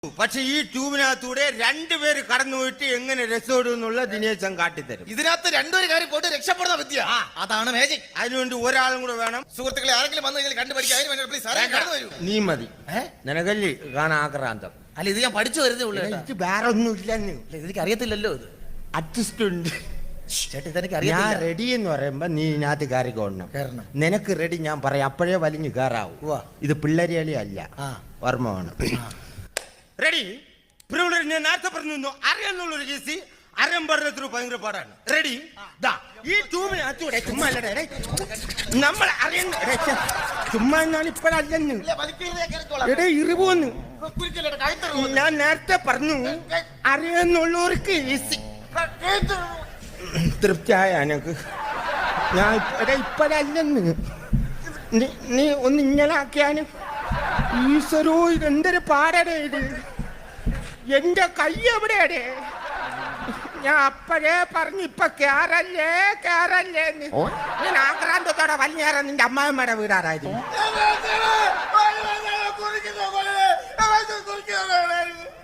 പക്ഷെ ഈ ട്യൂബിനകത്തൂടെ രണ്ടുപേര് കടന്നുപോയിട്ട് എങ്ങനെ രക്ഷപ്പെടും എന്നുള്ള ദിനേശൻ കാട്ടിത്തരും. ഇതിനകത്ത് രണ്ടുപേര് കയറി പോയിട്ട് രക്ഷപ്പെടുന്ന വിദ്യ, അതാണ് മാജിക്. അതിനുവേണ്ടി ഒരാളും കൂടെ വേണം. സുഹൃത്തുക്കളെ, ആരെങ്കിലും വന്നു കഴിഞ്ഞാൽ കണ്ടുപിടിക്കാൻ നീ മതി. നിനക്കല്ലേ കാണാൻ ആക്രാന്തം. അല്ല, ഇത് ഞാൻ പഠിച്ചു വരുന്നേ ഉള്ളൂ. വേറെ ഒന്നും ഇല്ലെന്ന് എനിക്ക് അറിയത്തില്ലല്ലോ. ഇത് അഡ്ജസ്റ്റ് ഉണ്ട് ചേട്ടാ, ഇതെനിക്ക് ഞാൻ അറിയാം. റെഡി എന്ന് പറയുമ്പോ നീ ഇതിനകത്ത് കയറിക്കോണം. നിനക്ക് റെഡി ഞാൻ പറയാം, അപ്പോഴേ വലിഞ്ഞു കയറാവൂ. ഇത് പിള്ളേരികളി അല്ല, ഓർമ്മ വേണം. റെഡി? ഞാൻ നേരത്തെ പറഞ്ഞു അറിയാന്നുള്ളൊരു കേസ് അറിയാൻ പറഞ്ഞ ഭയങ്കര പാടാണ്. റെഡി? ഈ ട്യൂബിനകത്തൂടെ ചുമ്മാ അല്ലേ നമ്മൾ അറിയുന്ന ചുമ്മാ എന്നാണ് ഇപ്പഴല്ലെന്ന് ഇറിവോന്ന് ഞാൻ നേരത്തെ പറഞ്ഞു. അറിയാന്നുള്ളവർക്ക് ഈസി തൃപ്തിയായ എനക്ക്. ഞാൻ ഇപ്പഴല്ലെന്ന് നീ ഒന്ന് ഇങ്ങനെ ആക്കിയാന്. ഈശ്വരോ, ഇതെന്തൊരു പാടടേ ഇത്. എന്റെ കൈ എവിടെയാടേ? ഞാൻ അപ്പഴേ പറഞ്ഞു ഇപ്പൊ കേറല്ലേ കേറല്ലേന്ന്. ഞാൻ ആക്രാന്തത്തോടെ വലിഞ്ഞേറാൻ നിന്റെ അമ്മായിമ്മയുടെ വീടാറായത്.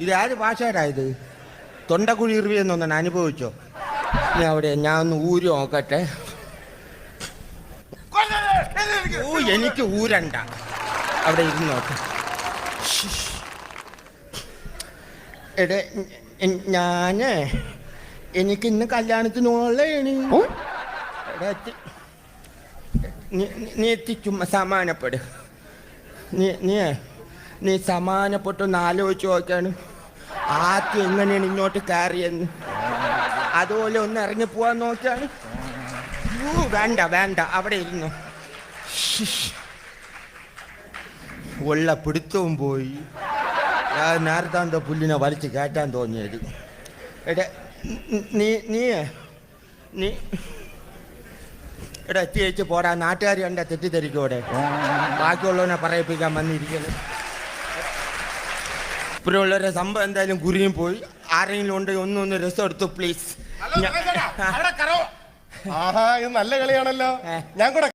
ഇത് ആര് ഭാഷയുടായത്? തൊണ്ടക്കുഴി ഇറിവിയെന്നൊന്നാണ് അനുഭവിച്ചോ? ഞാൻ അവിടെ ഞാൻ ഒന്ന് ഊരി നോക്കട്ടെ. എനിക്ക് ഊരണ്ട, അവിടെ ഇരുന്നോട്ടെ. എടേ, ഞാന് എനിക്ക് ഇന്ന് കല്യാണത്തിനുള്ളതാണ്. നീ ചുമ്മാ സമാനപ്പെട്. നീ സമാനപ്പെട്ടൊന്ന് ആലോചിച്ച് നോക്കാണ് ആദ്യം എങ്ങനെയാണ് ഇങ്ങോട്ട് കയറിയെന്ന്. അതുപോലെ ഒന്ന് ഇറങ്ങി പോവാൻ നോക്കിയാണ്. വേണ്ട വേണ്ട, അവിടെ ഇരുന്നു. ഉള്ള പിടുത്തവും പോയി. നേരത്താന്തോ പുല്ലിനെ വലിച്ച് കയറ്റാൻ തോന്നിയത്. എടാ നീ എടാ എത്തിയേച്ച് പോടാ. നാട്ടുകാർ കണ്ട തെറ്റിദ്ധരിക്കൂടെ? ബാക്കിയുള്ളവനെ പറയിപ്പിക്കാൻ വന്നിരിക്കുന്നത്. ഇപ്പോഴുള്ളവരെ സംഭവം എന്തായാലും കുരിയും പോയി. ആരെങ്കിലും ഉണ്ട് ഒന്നൊന്ന് രസം എടുത്തു പ്ലീസ്. ഇത് നല്ല കളിയാണല്ലോ. ഞാൻ കൂടെ